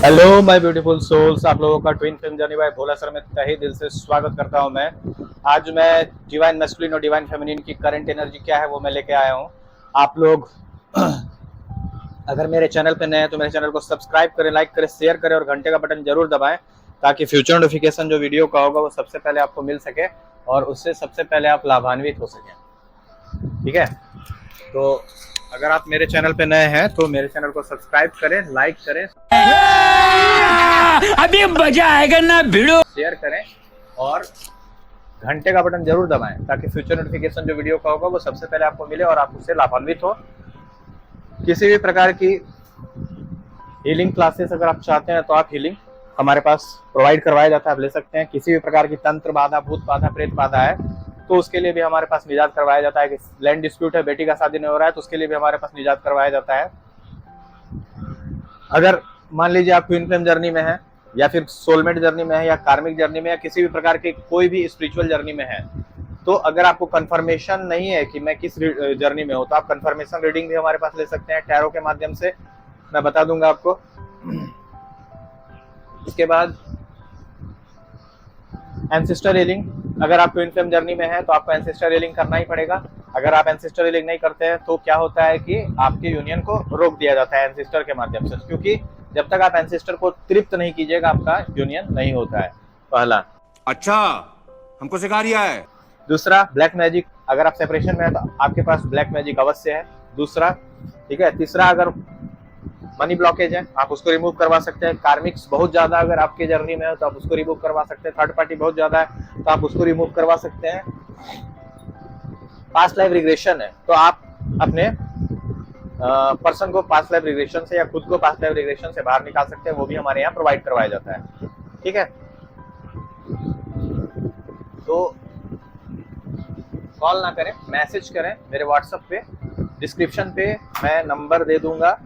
Hello my beautiful souls, आप लोगों का ट्विन फिल्म जर्नी बाय भोला सर में तहे दिल से स्वागत करता हूं। आज मैं डिवाइन मैस्कुलिन और डिवाइन फेमिनिन की करंट एनर्जी क्या है वो मैं लेके आया हूं। आप लोग अगर मेरे चैनल पे नए हैं तो मेरे चैनल को सब्सक्राइब करें, लाइक करें, शेयर करें और घंटे का बटन जरूर दबाएं ताकि फ्यूचर नोटिफिकेशन जो वीडियो का होगा वो सबसे पहले आपको मिल सके और उससे सबसे पहले आप लाभान्वित हो सकें। ठीक है, तो अगर आप मेरे चैनल पे नए हैं तो मेरे चैनल को सब्सक्राइब करें, लाइक करें, अभी मजा आएगा ना भिड़ो, शेयर करें और घंटे का बटन जरूर दबाएं ताकि फ्यूचर नोटिफिकेशन जो वीडियो का होगा वो सबसे पहले आपको मिले और आप उससे लाभान्वित हो। किसी भी प्रकार की हीलिंग क्लासेस अगर आप चाहते हैं तो आप हीलिंग हमारे पास प्रोवाइड करवाया जाता है, आप ले सकते हैं। किसी भी प्रकार की तंत्र बाधा, भूत बाधा, प्रेत बाधा है तो उसके लिए भी हमारे पास निजात करवाया जाता है। कि लैंड डिस्प्यूट है, बेटी का शादी नहीं हो रहा है तो उसके लिए भी हमारे पास निजात करवाया जाता है। अगर मान लीजिए आप ट्विन फ्लेम जर्नी में है या फिर सोलमेट जर्नी में है या कार्मिक जर्नी में या किसी भी प्रकार की कोई भी स्पिरिचुअल जर्नी में है, तो अगर आपको कंफर्मेशन नहीं है कि मैं किस जर्नी में हूं तो आप कंफर्मेशन रीडिंग भी हमारे पास ले सकते हैं टैरो के माध्यम से, मैं बता दूंगा आपको। इसके बाद एंसेस्टर हीलिंग, अगर आप ट्विन फ्लेम जर्नी में है तो आपको एंसेस्टर हीलिंग करना ही पड़ेगा। अगर आप एंसेस्टर हीलिंग नहीं करते हैं तो क्या होता है कि आपके यूनियन को रोक दिया जाता है एंसेस्टर के माध्यम से, क्योंकि जब तक आप एंसेस्टर को तृप्त नहीं कीजिएगा आपका यूनियन नहीं होता है। पहला, अच्छा हमको सिखा रिया है। दूसरा, ब्लैक मैजिक, अगर आप सेपरेशन में है तो आपके पास ब्लैक मैजिक अवश्य है। दूसरा, ठीक है। तीसरा, अगर मनी ब्लॉकेज है आप उसको रिमूव करवा सकते हैं। कार्मिक्स बहुत ज्यादा अगर आपके जर्नी में है तो आप उसको रिमूव करवा सकते हैं। थर्ड पार्टी बहुत ज्यादा है तो आप उसको रिमूव करवा सकते हैं। पास्ट लाइफ रिग्रेशन है तो आप अपने पर्सन को पास्ट लाइफ रिग्रेशन से या खुद को पास्ट लाइफ रिग्रेशन से बाहर निकाल सकते हैं, वो भी हमारे यहाँ प्रोवाइड करवाया जाता है। ठीक है, तो कॉल ना करें, मैसेज करें मेरे व्हाट्सएप पे, डिस्क्रिप्शन पे मैं नंबर दे दूंगा,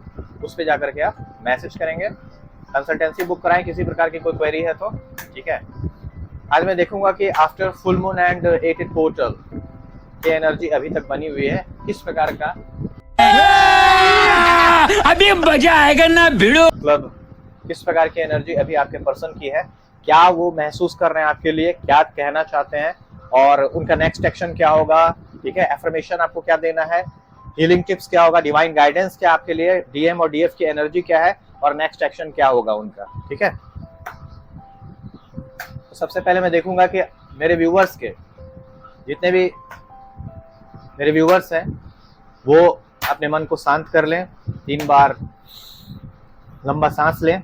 उस पे जाकर के आप मैसेज करेंगे। कंसल्टेंसी बुक कराएं किसी प्रकार की कोई क्वेरी है तो। ठीक है, आज मैं देखूंगा कि after full moon and 8 portal की एनर्जी अभी तक बनी हुई है, किस प्रकार का अभी मजा आएगा ना भिड़ो, मतलब किस प्रकार की एनर्जी अभी आपके पर्सन की है, क्या वो महसूस कर रहे हैं आपके लिए, क्या कहना चाहते हैं और उनका नेक्स्ट एक्शन क्या होगा। ठीक है, एफर्मेशन आपको क्या देना है, हीलिंग टिप्स क्या होगा, डिवाइन गाइडेंस क्या आपके लिए, डीएम और डीएफ की एनर्जी क्या है और नेक्स्ट एक्शन क्या होगा उनका। ठीक है, तो सबसे पहले मैं देखूंगा कि मेरे व्यूअर्स के जितने भी मेरे व्यूअर्स हैं वो अपने मन को शांत कर लें, 3 बार लंबा सांस लें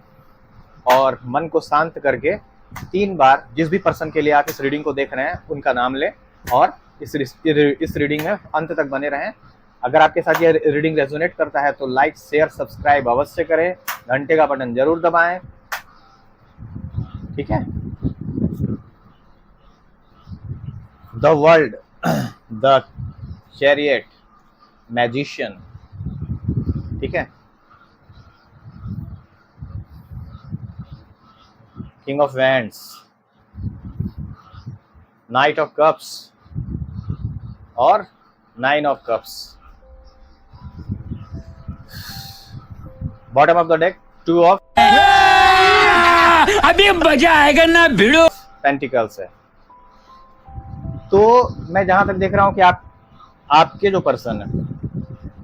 और मन को शांत करके 3 बार जिस भी पर्सन के लिए आप इस रीडिंग को देख रहे हैं उनका नाम लें और इस रीडिंग में अंत तक बने रहें। अगर आपके साथ ये रीडिंग रेजोनेट करता है तो लाइक, शेयर, सब्सक्राइब अवश्य करें, घंटे का बटन जरूर दबाएं। ठीक है, the world, the chariot, magician. ठीक है, king of wands, night of cups और 9 of cups. Bottom of the deck 2 of अभी मजा आएगा ना भिड़ो, पेंटिकल्स है। तो मैं जहां तक देख रहा हूं कि आपके जो पर्सन है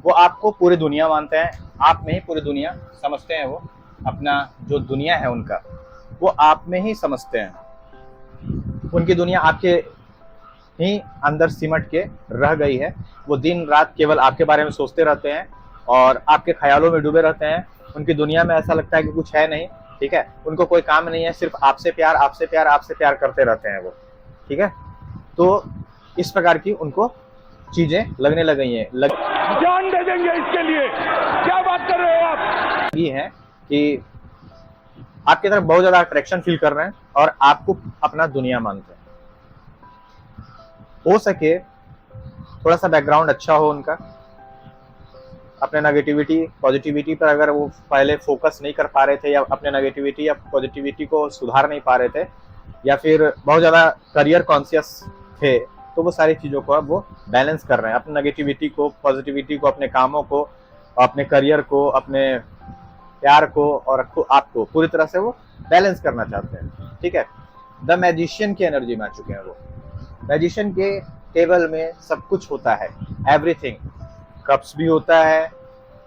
वो आपको पूरी दुनिया मानते हैं, आप में ही पूरी दुनिया समझते हैं। वो अपना जो दुनिया है उनका वो आप में ही समझते हैं। उनकी दुनिया आपके ही अंदर सिमट के रह गई है। वो दिन रात केवल आपके बारे में सोचते रहते हैं और आपके ख्यालों में डूबे रहते हैं। उनकी दुनिया में ऐसा लगता है कि कुछ है नहीं। ठीक है, उनको कोई काम नहीं है, सिर्फ आपसे प्यार, आपसे प्यार, आपसे प्यार करते रहते हैं वो। ठीक है, तो इस प्रकार की उनको चीजें लगने लग गई हैं, जान दे देंगे इसके लिए, क्या बात कर रहे हो आप। ये है कि आपकी तरफ बहुत ज्यादा अट्रैक्शन फील कर रहे हैं और आपको अपना दुनिया मानते हैं। हो सके थोड़ा सा बैकग्राउंड अच्छा हो उनका, अपने नेगेटिविटी पॉजिटिविटी पर अगर वो पहले फोकस नहीं कर पा रहे थे या अपने नेगेटिविटी या पॉजिटिविटी को सुधार नहीं पा रहे थे या फिर बहुत ज़्यादा करियर कॉन्शियस थे, तो वो सारी चीज़ों को अब वो बैलेंस कर रहे हैं। अपने नेगेटिविटी को, पॉजिटिविटी को, अपने कामों को, अपने करियर को, अपने प्यार को और आपको पूरी तरह से वो बैलेंस करना चाहते हैं। ठीक है, द मैजिशियन की एनर्जी में आ चुके हैं वो। मैजिशियन के टेबल में सब कुछ होता है, एवरीथिंग। कप्स भी होता है,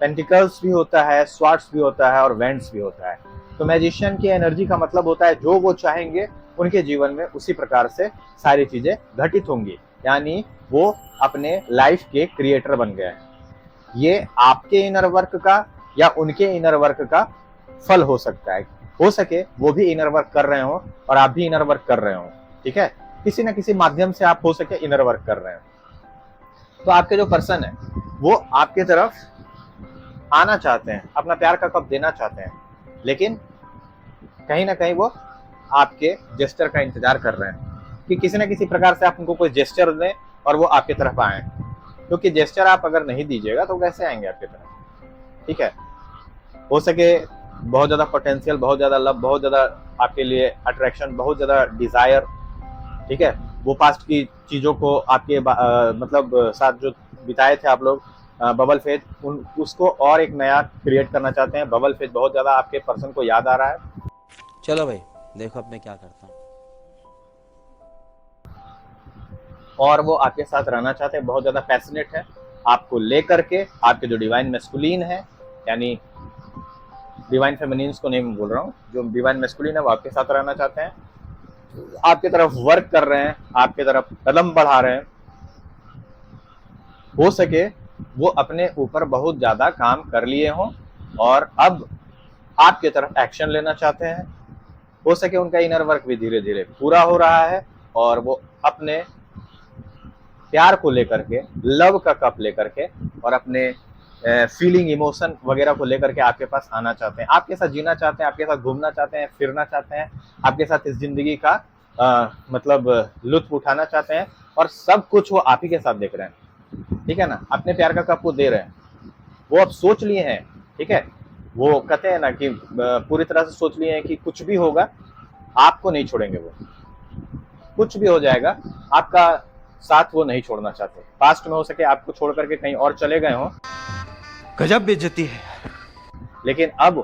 पेंटिकल्स भी होता है, स्वार्ड्स भी होता है और वेंड्स भी होता है। तो मैजिशियन की एनर्जी का मतलब होता है जो वो चाहेंगे उनके जीवन में उसी प्रकार से सारी चीजें घटित होंगी, यानी वो अपने लाइफ के क्रिएटर बन गए हैं। ये आपके इनर वर्क का या उनके इनर वर्क का फल हो सकता है। हो सके वो भी इनर वर्क कर रहे हो और आप भी इनर वर्क कर रहे हो। ठीक है, किसी ना किसी माध्यम से आप हो सके इनर वर्क कर रहे हो। तो आपके जो पर्सन है वो आपके तरफ आना चाहते हैं, अपना प्यार का कप देना चाहते हैं, लेकिन कहीं ना कहीं वो आपके जेस्चर का इंतजार कर रहे हैं कि किसी ना किसी प्रकार से आप उनको कोई जेस्चर दें और वो आपकी तरफ आए, क्योंकि जेस्चर आप अगर नहीं दीजिएगा तो कैसे आएंगे आपकी तरफ। ठीक है, हो सके बहुत ज्यादा पोटेंशियल, बहुत ज्यादा लव, बहुत ज्यादा आपके लिए अट्रैक्शन, बहुत ज्यादा डिजायर, ठीक है, वो पास्ट की चीजों को आपके मतलब साथ जो बिताए थे आप लोग, बबल फेज, उसको और एक नया क्रिएट करना चाहते हैं। बबल फेज बहुत ज्यादा आपके पर्सन को याद आ रहा है। चलो भाई देखो अब मैं क्या करता हूँ। और वो आपके साथ रहना चाहते हैं, बहुत ज्यादा पैशनेट है आपको लेकर के। आपके जो डिवाइन मैस्कुलिन है, यानी डिवाइन फेमिनिन्स को नहीं बोल रहा हूँ, जो डिवाइन मैस्कुलिन है वो आपके साथ रहना चाहते हैं, आपके तरफ वर्क कर रहे हैं, आपके तरफ कदम बढ़ा रहे हैं। हो सके वो अपने ऊपर बहुत ज्यादा काम कर लिए हों और अब आपके तरफ एक्शन लेना चाहते हैं। हो सके उनका इनर वर्क भी धीरे धीरे पूरा हो रहा है और वो अपने प्यार को लेकर के, लव का कप लेकर के और अपने फीलिंग, इमोशन वगैरह को लेकर के आपके पास आना चाहते हैं, आपके साथ जीना चाहते हैं, आपके साथ घूमना चाहते हैं, फिरना चाहते हैं, आपके साथ इस जिंदगी का मतलब लुत्फ उठाना चाहते हैं। और सब कुछ वो आप ही के साथ देख रहे हैं। ठीक है ना, अपने प्यार का कप वो दे रहे हैं, वो अब सोच लिए हैं। ठीक है, वो कहते हैं ना कि पूरी तरह से सोच लिए हैं कि कुछ भी होगा आपको नहीं छोड़ेंगे, वो कुछ भी हो जाएगा आपका साथ वो नहीं छोड़ना चाहते। पास्ट में हो सके आपको छोड़ करके कहीं और चले गए हों, गजब बेइज्जती है। लेकिन अब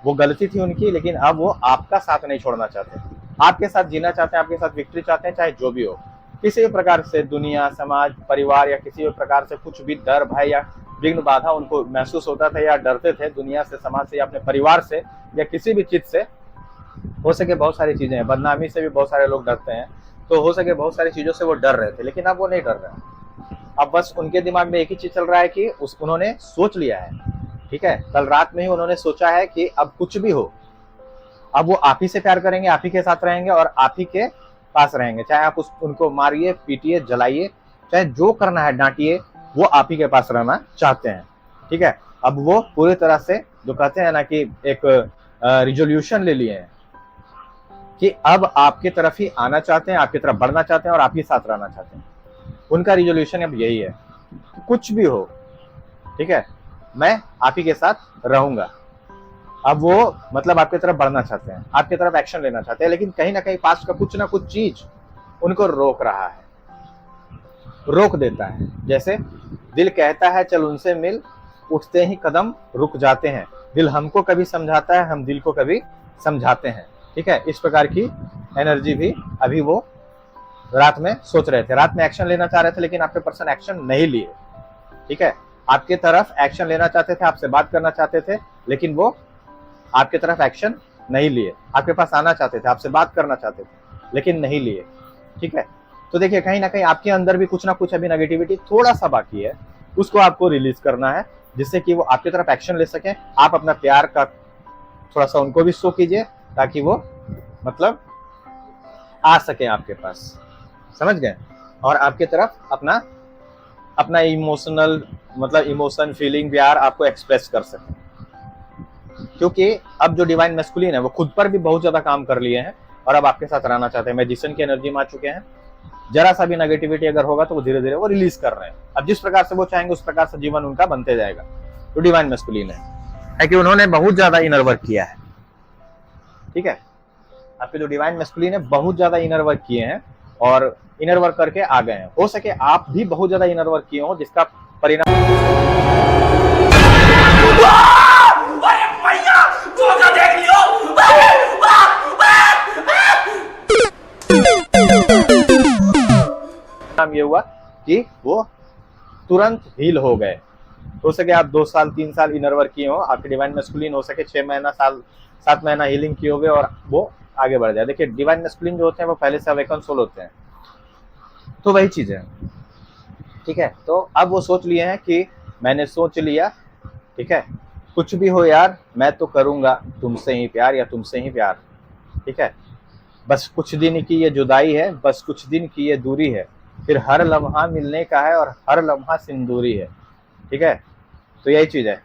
वो गलती थी उनकी, लेकिन अब वो आपका साथ नहीं छोड़ना चाहते, आपके साथ जीना चाहते हैं, आपके साथ विक्ट्री चाहते हैं, चाहे जो भी हो। किसी भी प्रकार से दुनिया, समाज, परिवार या किसी भी प्रकार से कुछ भी डर, भय या विघ्न बाधा उनको महसूस होता था या डरते थे दुनिया से, समाज से या अपने परिवार से या किसी भी चीज से। हो सके बहुत सारी चीजें हैं, बदनामी से भी बहुत सारे लोग डरते हैं, तो हो सके बहुत सारी चीजों से वो डर रहे थे, लेकिन अब वो नहीं डर रहे हैं। अब बस उनके दिमाग में एक ही चीज चल रहा है कि उन्होंने सोच लिया है। ठीक है, कल रात में ही उन्होंने सोचा है कि अब कुछ भी हो, अब वो आप ही से प्यार करेंगे, आप ही के साथ रहेंगे और आप ही के पास रहेंगे। चाहे आप उनको मारिए, पीटिए, जलाइए, चाहे जो करना है, डांटिए, वो आप ही के पास रहना चाहते हैं। ठीक है, अब वो पूरी तरह से जो कहते हैं ना कि एक रिजोल्यूशन ले लिए हैं कि अब आपके तरफ ही आना चाहते हैं, आपकी तरफ बढ़ना चाहते हैं और आप ही साथ रहना चाहते हैं। उनका रिजोल्यूशन अब यही है, कुछ भी हो, ठीक है, मैं आप ही के साथ रहूंगा। अब वो मतलब आपकी तरफ बढ़ना चाहते हैं, आपकी तरफ एक्शन लेना चाहते हैं, लेकिन कहीं ना कहीं पास्ट का कुछ ना कुछ चीज उनको रोक रहा है, रोक देता है। जैसे दिल कहता है चल उनसे मिल, उठते ही कदम रुक जाते हैं, दिल हमको कभी समझाता है, हम दिल को कभी समझाते हैं। ठीक है, इस प्रकार की एनर्जी भी अभी वो रात में सोच रहे थे, रात में एक्शन लेना चाह रहे थे, लेकिन आपके पर्सन एक्शन नहीं लिए। ठीक है, आपके तरफ एक्शन लेना चाहते थे, आपसे बात करना चाहते थे, लेकिन वो आपके तरफ एक्शन नहीं लिए। आपके पास आना चाहते थे, आपसे बात करना चाहते थे, लेकिन नहीं लिए। ठीक है, तो देखिए कहीं ना कहीं आपके अंदर भी कुछ ना कुछ अभी नेगेटिविटी थोड़ा सा बाकी है, उसको आपको रिलीज करना है, जिससे कि वो आपकी तरफ एक्शन ले सके। आप अपना प्यार का थोड़ा सा उनको भी शो कीजिए, ताकि वो मतलब आ सके आपके पास, समझ गए, और आपके तरफ अपना अपना इमोशनल मतलब इमोशन, फीलिंग, प्यार आपको एक्सप्रेस कर सके। क्योंकि अब जो डिवाइन मैस्कुलिन है वो खुद पर भी बहुत ज्यादा काम कर लिए हैं और अब आपके साथ रहना चाहते हैं। मैजिशियन की एनर्जी में आ चुके हैं, जरा सा भी नेगेटिविटी अगर होगा तो वो धीरे धीरे वो रिलीज कर रहे हैं। अब जिस प्रकार से वो चाहेंगे उस प्रकार से जीवन उनका बनते जाएगा। तो डिवाइन मैस्कुलिन है कि उन्होंने बहुत ज्यादा इनर वर्क किया है। ठीक है, आपके जो डिवाइन मैस्कुलिन है बहुत ज्यादा इनर वर्क किए हैं और इनर वर्क करके आ गए हैं। हो सके आप भी बहुत ज्यादा इनर वर्क किए हो, जिसका परिणाम मतलब ये हुआ कि वो तुरंत हील हो गए। हो सके आप 2 साल 3 साल इनर वर्क किए हो, आपके डिवाइन मैस्कुलिन हो सके 6 महीना साल 7 महीना हीलिंग किए होगे और वो आगे बढ़ जाए। देखिए डिवाइन मैस्कुलिन जो होते हैं वो पहले से अवेकन सोल होते हैं, तो वही चीज है। ठीक है, तो अब वो सोच लिए हैं कि मैंने सोच लिया, ठीक है, कुछ भी हो यार मैं तो करूंगा तुमसे ही प्यार या तुमसे ही प्यार। ठीक है, बस कुछ दिन की ये जुदाई है, बस कुछ दिन की ये दूरी है, फिर हर लम्हा मिलने का है और हर लम्हा सिंदूरी है। ठीक है, तो यही चीज है।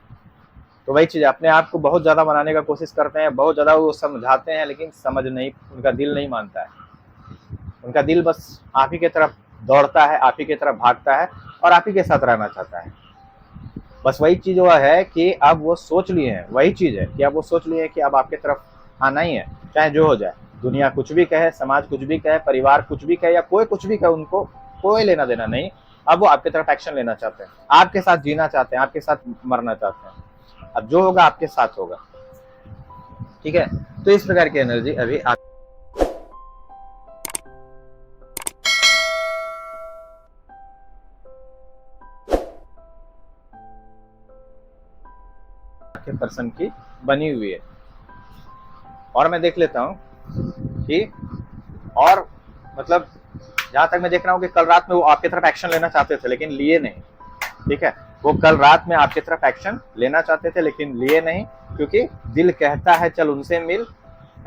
तो वही चीज है, अपने आप को बहुत ज्यादा मनाने का कोशिश करते हैं, बहुत ज्यादा वो समझाते हैं, लेकिन समझ नहीं, उनका दिल नहीं मानता है। उनका दिल बस आप ही की तरफ दौड़ता है, आप ही की तरफ भागता है और आप ही के साथ रहना चाहता है। बस वही चीज वो है कि अब वो सोच लिए हैं, वही चीज है कि अब वो सोच लिए हैं कि अब आपके तरफ आना ही है, चाहे जो हो जाए। दुनिया कुछ भी कहे, समाज कुछ भी कहे, परिवार कुछ भी कहे या कोई कुछ भी कहे, उनको कोई लेना देना नहीं। अब वो आपकी तरफ एक्शन लेना चाहते हैं, आपके साथ जीना चाहते हैं, आपके साथ मरना चाहते हैं। अब जो होगा आपके साथ होगा। ठीक है, तो इस प्रकार की एनर्जी अभी आपके पर्सन की बनी हुई है। और मैं देख लेता हूं कि और मतलब जहां तक मैं देख रहा हूं कि कल रात में वो आपकी तरफ एक्शन लेना चाहते थे लेकिन लिए नहीं। ठीक है, वो कल रात में आपकी तरफ एक्शन लेना चाहते थे लेकिन लिए नहीं, क्योंकि दिल कहता है चल उनसे मिल,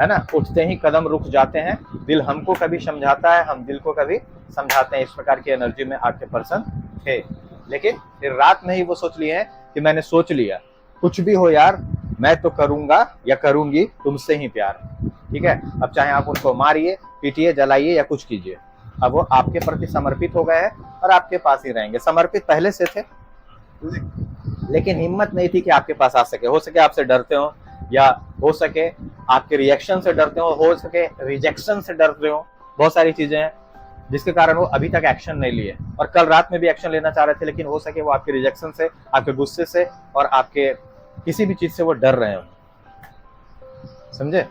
है ना, उठते ही कदम रुक जाते हैं। दिल हमको कभी समझाता है, हम दिल को कभी समझाते हैं। इस प्रकार की एनर्जी में आपके पर्सन थे, लेकिन फिर रात में ही वो सोच लिए हैं कि मैंने सोच लिया, कुछ भी हो यार मैं तो करूंगा या करूंगी तुमसे ही प्यार। ठीक है, अब चाहे आप उनको मारिए, पीटिए, जलाइए या कुछ कीजिए, अब वो आपके प्रति समर्पित हो गए हैं और आपके पास ही रहेंगे। समर्पित पहले से थे, लेकिन हिम्मत नहीं थी कि आपके पास आ सके। हो सके आपसे डरते हो, या हो सके आपके रिएक्शन से डरते हो सके रिजेक्शन से डरते हो। बहुत सारी चीजें हैं जिसके कारण वो अभी तक एक्शन नहीं लिए, और कल रात में भी एक्शन लेना चाह रहे थे, लेकिन हो सके वो आपके रिजेक्शन से, आपके गुस्से से और आपके किसी भी चीज से वो डर रहे हो, समझे,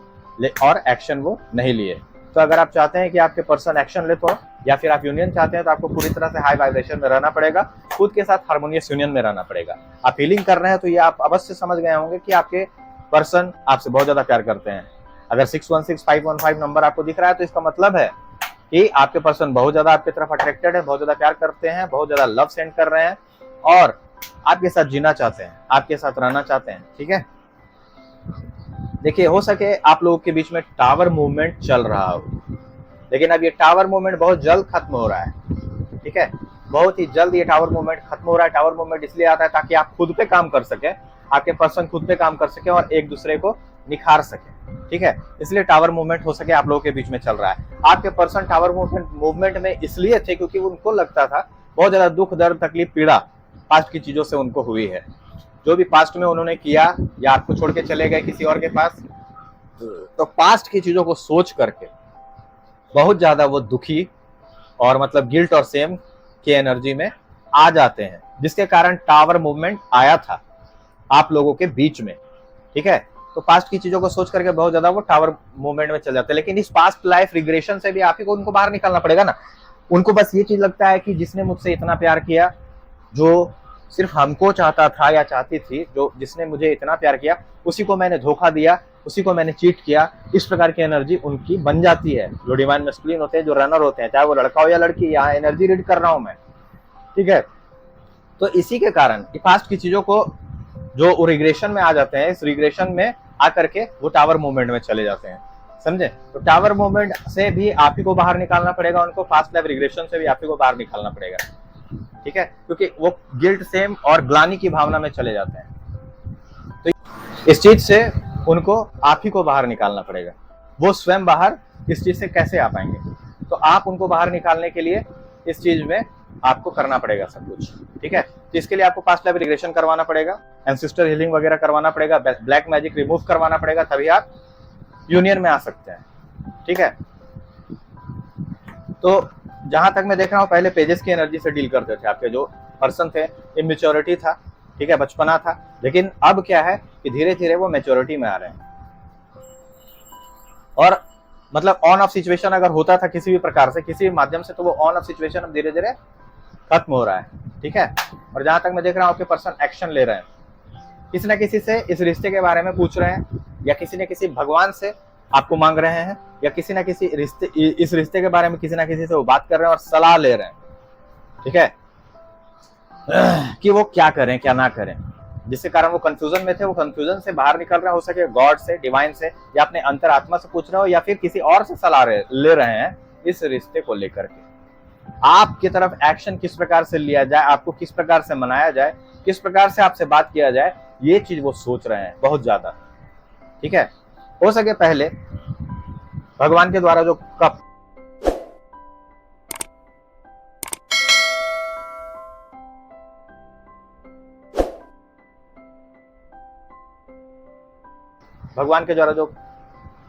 और एक्शन वो नहीं लिए। तो अगर आप चाहते हैं कि आपके पर्सन एक्शन ले, तो या फिर आप यूनियन चाहते हैं, तो आपको पूरी तरह से हाई वाइब्रेशन में रहना पड़ेगा, खुद के साथ हार्मोनियस यूनियन में रहना पड़ेगा। आप फीलिंग कर रहे हैं तो ये आप अवश्य समझ गए होंगे कि आपके पर्सन आपसे बहुत ज्यादा प्यार करते हैं। अगर 616515 नंबर आपको दिख रहा है तो इसका मतलब है कि आपके पर्सन बहुत ज्यादा आपकी तरफ अट्रैक्टेड है, बहुत ज्यादा प्यार करते हैं, बहुत ज्यादा लव सेंड कर रहे हैं और आपके साथ जीना चाहते हैं, आपके साथ रहना चाहते हैं। ठीक है, देखिए हो सके आप लोगों के बीच में टावर मूवमेंट चल रहा हो, लेकिन अब ये टावर मूवमेंट बहुत जल्द खत्म हो रहा है। ठीक है, बहुत ही जल्द ये टावर मूवमेंट खत्म हो रहा है। टावर मूवमेंट इसलिए आता है ताकि आप खुद पे काम कर सके, आपके पर्सन खुद पे काम कर सके और एक दूसरे को निखार सके। ठीक है, इसलिए टावर मूवमेंट हो सके आप लोगों के बीच में चल रहा है। आपके पर्सन टावर मूवमेंट में इसलिए थे क्योंकि उनको लगता था बहुत ज्यादा दुख, दर्द, तकलीफ, पीड़ा पास्ट की चीजों से उनको हुई है। जो भी पास्ट में उन्होंने किया या आपको छोड़ के चले गए किसी और के पास, तो पास्ट की चीजों को सोच करके बहुत ज्यादा वो दुखी और मतलब गिल्ट और सेम की एनर्जी में आ जाते हैं, जिसके कारण टावर मूवमेंट आया था आप लोगों के बीच में। ठीक है, तो पास्ट की चीजों को सोच करके बहुत ज्यादा वो टावर मूवमेंट में चल जाते हैं। लेकिन इस पास्ट लाइफ रिग्रेशन से भी आप ही को उनको बाहर निकालना पड़ेगा ना। उनको बस ये चीज लगता है कि जिसने मुझसे इतना प्यार किया, जो सिर्फ हमको चाहता था या चाहती थी, जो जिसने मुझे इतना प्यार किया, उसी को मैंने धोखा दिया, उसी को मैंने चीट किया। इस प्रकार की एनर्जी उनकी बन जाती है। जो डिवाइन मैस्कुलिन होते हैं, जो रनर होते हैं, चाहे वो लड़का हो या लड़की, यहाँ एनर्जी रीड कर रहा हूं मैं। ठीक है, तो इसी के कारण पास्ट की चीजों को जो रिग्रेशन में आ जाते हैं, इस रिग्रेशन में आकर के वो टावर मूवमेंट में चले जाते हैं, समझे। तो टावर मूवमेंट से भी आप ही को बाहर निकालना पड़ेगा, उनको पास्ट लाइफ रिग्रेशन से भी आप ही को बाहर निकालना पड़ेगा। ठीक है, क्योंकि वो गिल्ट, सेम और ग्लानि की भावना में चले जाते हैं। तो इस चीज से उनको आप ही को बाहर निकालना पड़ेगा। वो स्वयं बाहर इस चीज से कैसे आ पाएंगे? तो आप उनको बाहर निकालने के लिए इस चीज में आपको करना पड़ेगा सब कुछ। ठीक है, तो इसके लिए आपको पास्ट लाइफ रिग्रेशन करवाना पड़ेगा, एंसेस्टर हीलिंग वगैरह करवाना पड़ेगा, ब्लैक मैजिक रिमूव करवाना पड़ेगा, तभी आप यूनियन में आ सकते हैं। ठीक है, तो जहां तक मैं देख रहा हूं, पहले पेजेस की एनर्जी से डील करते थे। आपके जो पर्सन थे, इमेच्योरिटी था, ठीक है, बचपना था, लेकिन अब क्या है कि धीरे धीरे वो मैच्योरिटी में आ रहे हैं। और मतलब ऑन ऑफ सिचुएशन अगर होता था किसी भी प्रकार से, किसी भी माध्यम से, तो वो ऑन ऑफ सिचुएशन अब धीरे धीरे खत्म हो रहा है, ठीक है। और जहां तक मैं देख रहा हूँ आपके पर्सन एक्शन ले रहे हैं, किसी न किसी से इस रिश्ते के बारे में पूछ रहे हैं, या किसी न किसी भगवान से आपको मांग रहे हैं, या किसी न किसी रिश्ते, इस रिश्ते के बारे में किसी न किसी से वो बात कर रहे हैं और सलाह ले रहे हैं, ठीक है, कि वो क्या करें क्या ना करें। जिसके कारण वो कंफ्यूजन में थे, वो कंफ्यूजन से बाहर निकल रहे हो सके गॉड से, डिवाइन से, या अपने अंतरात्मा से पूछ रहे हो, या फिर किसी और से सलाह ले रहे हैं इस रिश्ते को लेकर के। आपकी तरफ एक्शन किस प्रकार से लिया जाए, आपको किस प्रकार से मनाया जाए, किस प्रकार से आपसे बात किया जाए, ये चीज वो सोच रहे हैं बहुत ज्यादा, ठीक है। हो सके पहले भगवान के द्वारा जो कप भगवान के द्वारा जो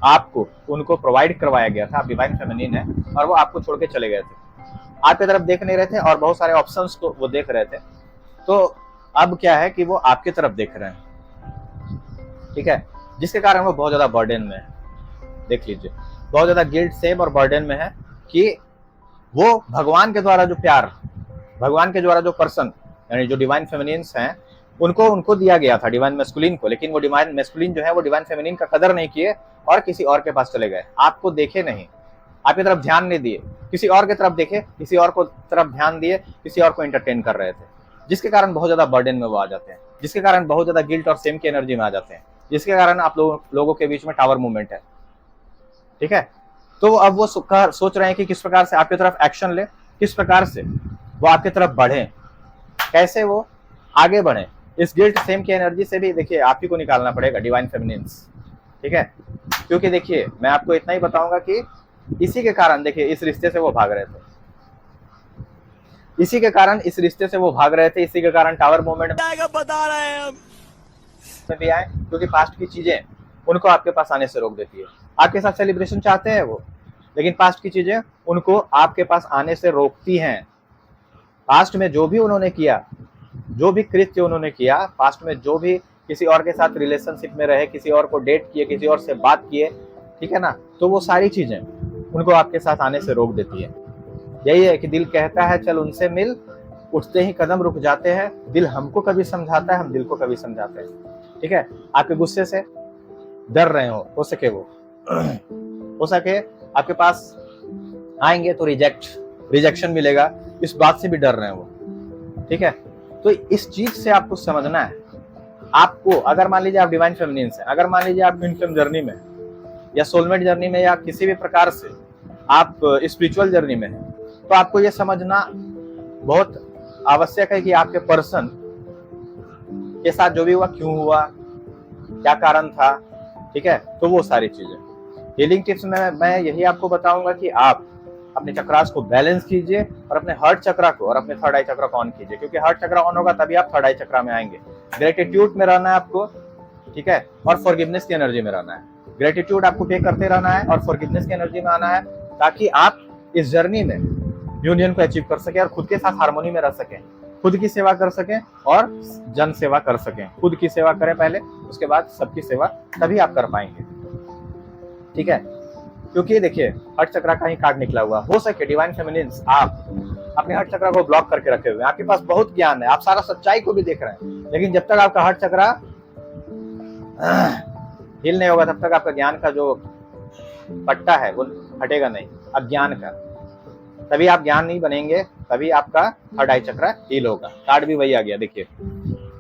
आपको उनको प्रोवाइड करवाया गया था, आप डिवाइन फेमिनिन है, और वो आपको छोड़ के चले गए थे, आपकी तरफ देख नहीं रहे थे और बहुत सारे ऑप्शंस को वो देख रहे थे। तो अब क्या है कि वो आपकी तरफ देख रहे हैं, ठीक है, जिसके कारण वो बहुत ज्यादा बर्डन में है। देख लीजिए, बहुत ज्यादा गिल्ट, सेम और बर्डन में है कि वो भगवान के द्वारा जो प्यार, भगवान के द्वारा जो पर्सन यानी जो डिवाइन फेमिनिन्स हैं उनको दिया गया था, डिवाइन मैस्कुलिन को, लेकिन वो डिवाइन मैस्कुलिन जो है वो डिवाइन फेमिनिन का कदर नहीं किए और किसी और के पास चले गए। आपको देखे नहीं, आपकी तरफ ध्यान नहीं दिए, किसी और की तरफ देखे, किसी और को तरफ ध्यान दिए, किसी और को एंटरटेन कर रहे थे, जिसके कारण बहुत ज्यादा बर्डन में वो आ जाते हैं, जिसके कारण बहुत ज्यादा गिल्ट और सेम की एनर्जी में आ जाते हैं, जिसके कारण आप लोगों के बीच में टावर मूवमेंट है, ठीक है। तो अब वो सोच रहे हैं कि किस प्रकार से आपकी तरफ एक्शन ले, किस प्रकार से वो आपकी तरफ बढ़े, कैसे वो आगे बढ़े। इस गिल्ट सेम की एनर्जी से भी देखिए आप ही को निकालना पड़ेगा, डिवाइन फेमिनिन्स, ठीक है। क्योंकि देखिए मैं आपको इतना ही बताऊंगा कि इसी के कारण देखिए इस रिश्ते से वो भाग रहे थे, इसी के कारण इस रिश्ते से वो भाग रहे थे, इसी के कारण टावर मूवमेंट बता रहे हैं हम में भी आए, क्योंकि पास्ट की चीजें उनको आपके पास आने से रोक देती है। आपके साथ सेलिब्रेशन चाहते हैं वो, लेकिन पास्ट की चीजें उनको आपके पास आने से रोकती हैं। पास्ट में जो भी उन्होंने किया, जो भी कृत्य उन्होंने किया, पास्ट में जो भी किसी और के साथ रिलेशनशिप में रहे, किसी और को डेट किए, किसी और से बात किए, ठीक है ना, तो वो सारी चीजें उनको आपके साथ आने से रोक देती है। यही है कि दिल कहता है चल उनसे मिल, उठते ही कदम रुक जाते हैं, दिल हमको कभी समझाता है, हम दिल को कभी समझाते हैं, ठीक है। आपके गुस्से से डर रहे हो सके वो हो सके आपके पास आएंगे तो रिजेक्शन मिलेगा, इस बात से भी डर रहे हैं वो, ठीक है। तो इस चीज से आपको समझना है। आपको अगर मान लीजिए आप डिवाइन फेमिनिन से, अगर मान लीजिए आप ट्विन फ्लेम जर्नी में या सोलमेट जर्नी में या किसी भी प्रकार से आप स्पिरिचुअल जर्नी में हैं, तो आपको ये समझना बहुत आवश्यक है कि आपके पर्सन के साथ जो भी हुआ क्यों हुआ, क्या कारण था, ठीक है। तो वो सारी चीजें हीलिंग टिप्स में मैं यही आपको बताऊंगा कि आप अपने चक्रास को बैलेंस कीजिए और अपने हार्ट चक्रा को और अपने थर्ड आई चक्रा को ऑन कीजिए, क्योंकि हार्ट चक्रा ऑन होगा तभी आप थर्ड आई चक्रा में आएंगे। ग्रेटिट्यूड में रहना है आपको, ठीक है, और फॉरगिवनेस की एनर्जी में रहना है। ग्रेटिट्यूड आपको पे करते रहना है और फॉरगिवनेस की एनर्जी में आना है, ताकि आप इस जर्नी में यूनियन को अचीव कर सके और खुद के साथ हार्मोनी में रह सके, खुद की सेवा कर सके और जन सेवा कर सके। खुद की सेवा करें पहले, उसके बाद सबकी सेवा, तभी आप कर पाएंगे, ठीक है। क्योंकि देखिए हार्ट चक्रा का ही कार्ड निकला हुआ, हो सके डिवाइन फेमिनिन्स आप अपने हार्ट चक्रा को ब्लॉक करके रखे हुए हैं। आपके पास बहुत ज्ञान है, आप सारा सच्चाई को भी देख रहे हैं, लेकिन जब तक आपका हार्ट चक्रा हिल नहीं होगा तब तक आपका ज्ञान का जो पट्टा है वो हटेगा नहीं, अज्ञान का। तभी आप ज्ञान नहीं बनेंगे, तभी आपका थर्ड आई चक्रा हील होगा। कार्ड भी वही आ गया देखिए,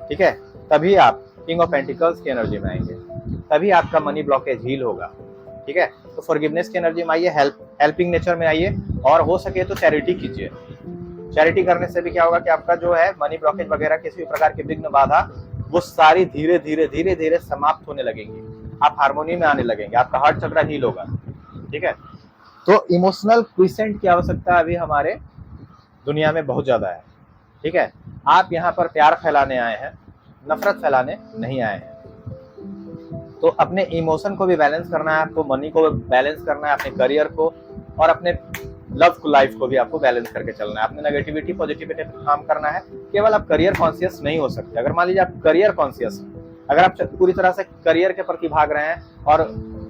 ठीक है। तभी आप किंग ऑफ पेंटिकल्स की एनर्जी में आएंगे, तभी आपका मनी ब्लॉकेज हील होगा, ठीक है। तो फॉरगिवनेस की एनर्जी में आइए, हेल्पिंग नेचर में आइए, और हो सके तो चैरिटी कीजिए। चैरिटी करने से भी क्या होगा कि आपका जो है मनी ब्लॉकेज वगैरह किसी भी प्रकार की विघ्न बाधा वो सारी धीरे धीरे समाप्त होने लगेंगी, आप हार्मोनी में आने लगेंगे, आपका हार्ट चक्रा हील होगा, ठीक है। तो इमोशनल क्विसेंट की आवश्यकता अभी हमारे दुनिया में बहुत ज्यादा है, ठीक है। आप यहाँ पर प्यार फैलाने आए हैं, नफरत फैलाने नहीं आए हैं। तो अपने इमोशन को भी बैलेंस करना है आपको, मनी को बैलेंस करना है, अपने करियर को और अपने लव लाइफ को भी आपको बैलेंस करके चलना है। अपने नेगेटिविटी पॉजिटिविटी पे काम करना है। केवल आप करियर कॉन्शियस नहीं हो सकते। अगर मान लीजिए आप करियर कॉन्शियस, अगर आप पूरी तरह से करियर के प्रति भाग रहे हैं और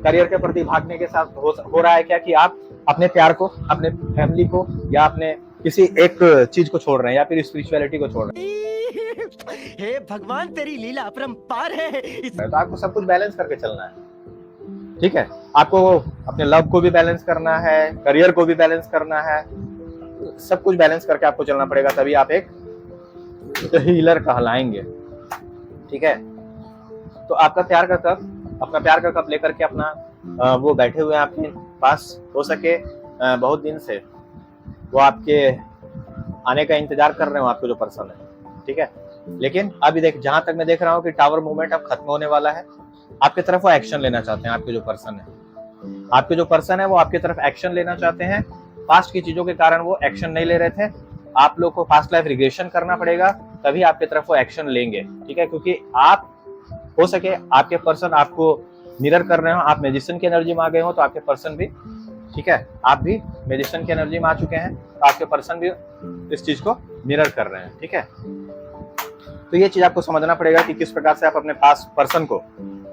करियर के प्रति भागने के साथ हो रहा है क्या कि आप अपने प्यार को, अपने फैमिली को, या अपने किसी एक चीज को छोड़ रहे हैं, या फिर स्पिरिचुअलिटी को छोड़ रहे हैं। हे भगवान तेरी लीला अपरंपार है। तो आपको सब कुछ बैलेंस करके चलना है, ठीक है। आपको अपने लव को भी बैलेंस करना है, करियर को भी बैलेंस करना है, सब कुछ बैलेंस करके आपको चलना पड़ेगा, तभी आप एक हीलर कहलाएंगे, ठीक है। तो आपका प्यार का कप, अपना प्यार का कप लेकर के अपना वो बैठे हुए हैं आपके पास, हो सके बहुत दिन से वो आपके आने का इंतजार कर रहे हो, आपको जो पर्सन है, ठीक है। लेकिन अभी जहां तक मैं देख रहा हूँ कि टावर मूवमेंट अब खत्म होने वाला है, आपकी तरफ वो एक्शन लेना चाहते हैं। आपके जो पर्सन है वो आपकी तरफ एक्शन लेना चाहते हैं। पास्ट की चीजों के कारण वो एक्शन नहीं ले रहे थे, आप लोग को पास्ट लाइफ रिग्रेशन करना पड़ेगा, तभी आपकी तरफ वो एक्शन लेंगे, ठीक है। क्योंकि आप हो सके आपके पर्सन आपको मिरर कर रहे हो, आप मैजिशियन की एनर्जी में आ गए हो, तो आपके पर्सन भी, ठीक है, आप भी मैजिशियन की एनर्जी में आ चुके हैं, तो आपके पर्सन भी इस चीज को मिरर कर रहे हैं, ठीक है। तो ये चीज आपको समझना पड़ेगा कि किस प्रकार से आप अपने पास पर्सन को,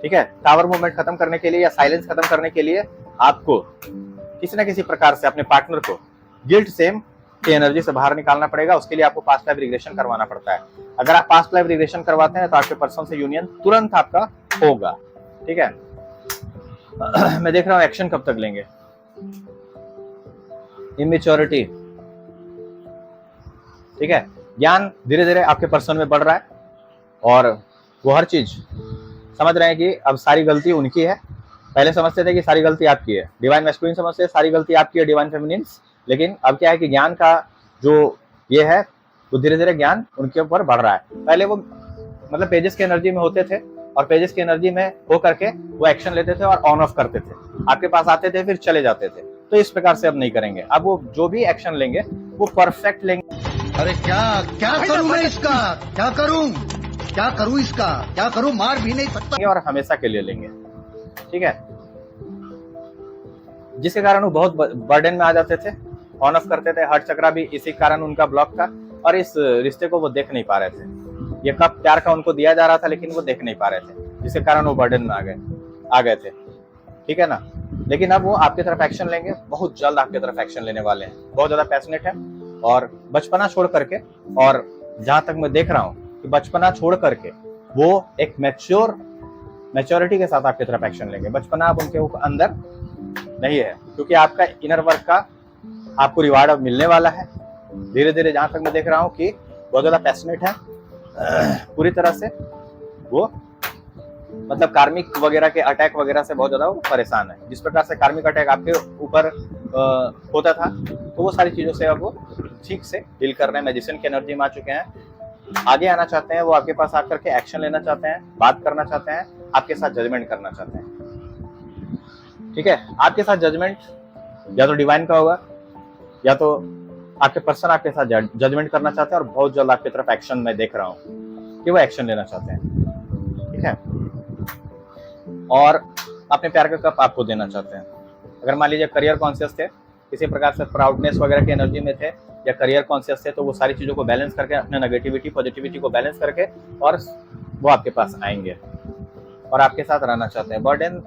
ठीक है, टावर मूवमेंट खत्म करने के लिए या साइलेंस खत्म करने के लिए आपको किसी ना किसी प्रकार से अपने पार्टनर को गिल्ट सेम की एनर्जी से बाहर निकालना पड़ेगा। उसके लिए आपको पास्ट लाइफ रिग्रेशन करवाना पड़ता है। अगर आप पास्ट लाइफ रिग्रेशन करवाते हैं तो आपके पर्सन से यूनियन तुरंत आपका होगा, ठीक है। मैं देख रहा हूं एक्शन कब तक लेंगे। इमेच्योरिटी, ठीक है, ज्ञान धीरे धीरे आपके पर्सन में बढ़ रहा है और वो हर चीज समझ रहे हैं कि अब सारी गलती उनकी है। पहले समझते थे कि सारी गलती आपकी है, डिवाइन मैस्कुलिन समझते हैं सारी गलती आपकी है, डिवाइन फेमिनिन्स। लेकिन अब क्या है कि ज्ञान का जो ये है वो धीरे धीरे ज्ञान उनके ऊपर बढ़ रहा है। पहले वो मतलब पेजेस की एनर्जी में होते थे और पेजेस की एनर्जी में हो करके वो एक्शन लेते थे और ऑन ऑफ करते थे, आपके पास आते थे फिर चले जाते थे। तो इस प्रकार से अब नहीं करेंगे, अब वो जो भी एक्शन लेंगे वो परफेक्ट लेंगे। अरे क्या करूं मैं इसका, क्या करूं इसका, क्या करूं, मार भी नहीं सकता, और हमेशा के लिए लेंगे, ठीक है। जिसके कारण वो बहुत बर्डन में आ जाते थे, ऑन ऑफ करते थे। हार्ट चक्रा भी इसी कारण उनका ब्लॉक था और इस रिश्ते को वो देख नहीं पा रहे थे। ये कप प्यार का उनको दिया जा रहा था लेकिन वो देख नहीं पा रहे थे, जिसके कारण वो बर्डन में आ गए थे, ठीक है ना। लेकिन अब वो आपकी तरफ एक्शन लेंगे, बहुत जल्द आपकी तरफ एक्शन लेने वाले हैं, बहुत ज्यादा पैशनेट है। और बचपना छोड़ करके, और जहां तक मैं देख रहा हूँ कि बचपना छोड़ करके वो एक मैच्योरिटी के साथ आपकी तरफ एक्शन लेंगे। बचपना अब उनके अंदर नहीं है, क्योंकि आपका इनर वर्क का आपको रिवार्ड अब मिलने वाला है धीरे धीरे। जहां तक मैं देख रहा हूँ कि बहुत ज्यादा पैशनेट है, पूरी तरह से वो मतलब कार्मिक वगैरह के अटैक वगैरह से बहुत ज्यादा वो परेशान है। जिस प्रकार से कार्मिक अटैक आपके ऊपर होता था, तो वो सारी चीजों से अब वो ठीक से डील कर रहे हैं, मैजिशियन की एनर्जी में आ चुके हैं, आगे आना चाहते हैं। वो आपके पास आकर के एक्शन लेना चाहते हैं, बात करना चाहते हैं, आपके साथ जजमेंट करना चाहते हैं, ठीक है। आपके साथ जजमेंट या तो डिवाइन का होगा या तो आपके पर्सन आपके साथ जजमेंट करना चाहते हैं और बहुत जल्द आपकी तरफ एक्शन मैं देख रहा हूँ कि वो एक्शन लेना चाहते हैं, ठीक है। और अपने प्यार का कप आपको देना चाहते हैं। अगर मान लीजिए करियर कॉन्शियस थे, किसी प्रकार से प्राउडनेस वगैरह की एनर्जी में थे या करियर कॉन्शियस थे, तो वो सारी चीजों को बैलेंस करके, अपने नेगेटिविटी पॉजिटिविटी को बैलेंस करके और वो आपके पास आएंगे और आपके साथ रहना चाहते हैं। बर्डन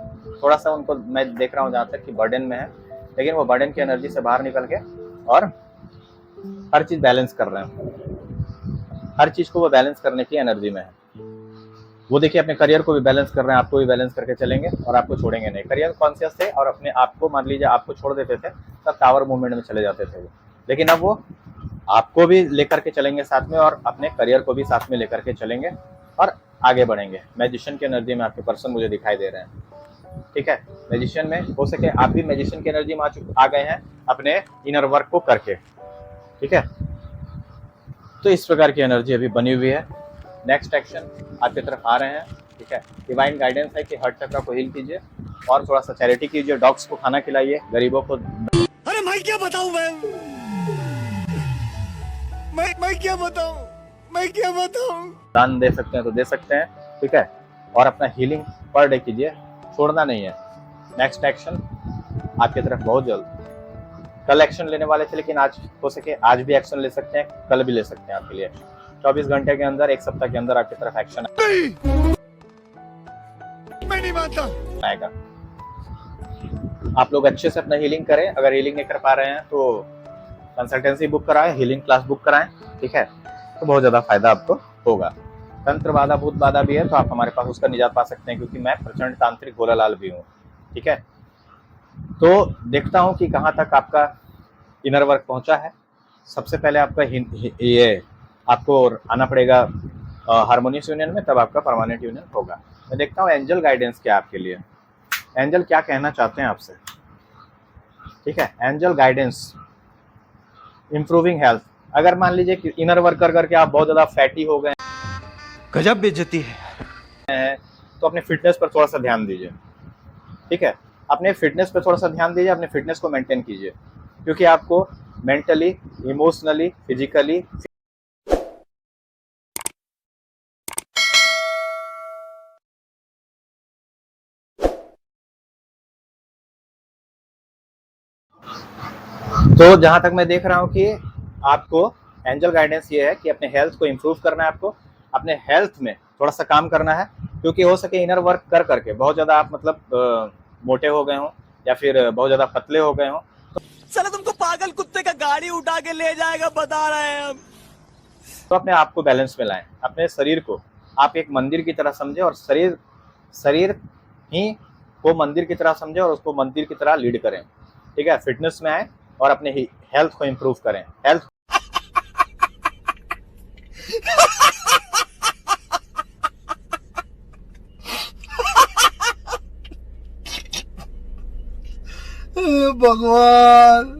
थोड़ा सा उनको मैं देख रहा हूँ जहाँ तक कि बर्डन में है, लेकिन वो बर्डन की एनर्जी से बाहर निकल के और हर चीज बैलेंस कर रहे हैं, हर चीज को वो बैलेंस करने की एनर्जी में है। वो देखिए अपने करियर को भी बैलेंस कर रहे हैं, आपको भी बैलेंस करके चलेंगे और आपको छोड़ेंगे नहीं। करियर कॉन्शियस थे और अपने आप को मान लीजिए आपको छोड़ देते थे, तब टावर मूवमेंट में चले जाते थे वो, लेकिन अब वो आपको भी लेकर के चलेंगे साथ में और अपने करियर को भी साथ में लेकर के चलेंगे और आगे बढ़ेंगे। मैजिशियन की एनर्जी में आपके पर्सन मुझे दिखाई दे रहे हैं, ठीक है। मैजिशियन में हो सके आप भी मैजिशियन की एनर्जी में आ गए हैं अपने इनर वर्क को करके, ठीक है। तो इस प्रकार की एनर्जी अभी बनी हुई है। नेक्स्ट एक्शन आपकी तरफ आ रहे हैं, ठीक है। डिवाइन गाइडेंस है कि हार्ट चक्र को हील कीजिए और थोड़ा सा चैरिटी कीजिए, डॉग्स को खाना खिलाइए, गरीबों को। अरे मैं क्या बताऊं, मैं क्या बताऊं दान दे सकते हैं तो दे सकते हैं, ठीक है। और अपना हीलिंग पर डे कीजिए, छोड़ना नहीं है। नेक्स्ट एक्शन आपकी तरफ बहुत जल्द, कल एक्शन लेने वाले थे लेकिन आज हो सके आज भी एक्शन ले सकते हैं, कल भी ले सकते हैं। आपके लिए 24 घंटे के अंदर, एक सप्ताह के अंदर आपकी तरफ एक्शन मैं नहीं मानता आएगा, आप लोग अच्छे से अपना हीलिंग करें। अगर हीलिंग नहीं कर पा रहे हैं तो कंसल्टेंसी बुक कराएं, हीलिंग क्लास बुक कराएं, ठीक है, तो बहुत ज़्यादा फायदा आपको होगा। तंत्र बाधा भूत बाधा भी है तो आप हमारे पास उसका निजात पा सकते हैं, क्योंकि मैं प्रचंड तांत्रिक भोलालाल भी हूँ, ठीक है। तो देखता हूँ कि कहाँ तक आपका इनर वर्क पहुँचा है। सबसे पहले आपका ये आपको आना पड़ेगा हार्मोनियस यूनियन में, तब आपका परमानेंट यूनियन होगा। मैं देखता हूँ एंजल गाइडेंस क्या आपके लिए, एंजल क्या कहना चाहते हैं आपसे, ठीक है। Angel guidance, improving health. अगर मान लीजिए कि इनर वर्क कर करके आप बहुत ज़्यादा फैटी हो गए गजब बेइज्जती है। हैं, तो अपने फिटनेस पर थोड़ा सा ध्यान दीजिए, ठीक है। अपने फिटनेस पर थोड़ा सा ध्यान दीजिए, अपने फिटनेस को मेंटेन कीजिए, क्योंकि आपको मेंटली, इमोशनली, फिजिकली तो जहां तक मैं देख रहा हूं कि आपको एंजल गाइडेंस ये है कि अपने हेल्थ को इम्प्रूव करना है, आपको अपने हेल्थ में थोड़ा सा काम करना है, क्योंकि हो सके इनर वर्क कर करके बहुत ज़्यादा आप मतलब मोटे हो गए हों या फिर बहुत ज़्यादा पतले हो गए हों। साला तुमको पागल कुत्ते का गाड़ी उठा के ले जाएगा, बता रहे हैं हम। तो अपने आप को बैलेंस में लाएं। अपने शरीर को आप एक मंदिर की तरह समझें और शरीर ही को मंदिर की तरह समझें और उसको मंदिर की तरह लीड करें, ठीक है। फिटनेस में आए और अपने हेल्थ को इम्प्रूव करें। हेल्थ भगवान